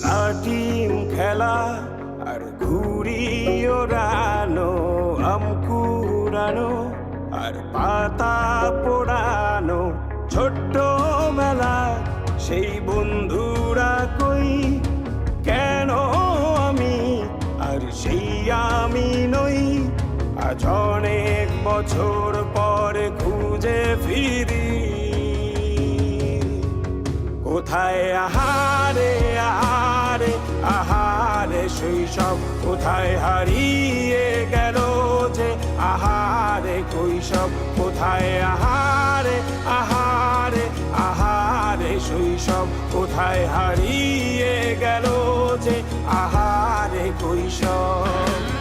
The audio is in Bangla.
লাটিম খেলা আর ঘুড়ি ওড়ানো, আম কুড়ানো আর পাতা পোড়ানো, ছোট্টবেলা সেই বন্ধুরা কই, কেন আমি আর সেই আমি নই। আজ অনেক বছর পরে খুঁজে ফিরি, কোথায় আহারে আহারে আহারে শৈশব, কোথায় হারিয়ে গেল যে আহারে কৈশব, কোথায় আহারে আহারে আহারে শৈশব, কোথায় হারিয়ে গেল যে আহারে কৈশব।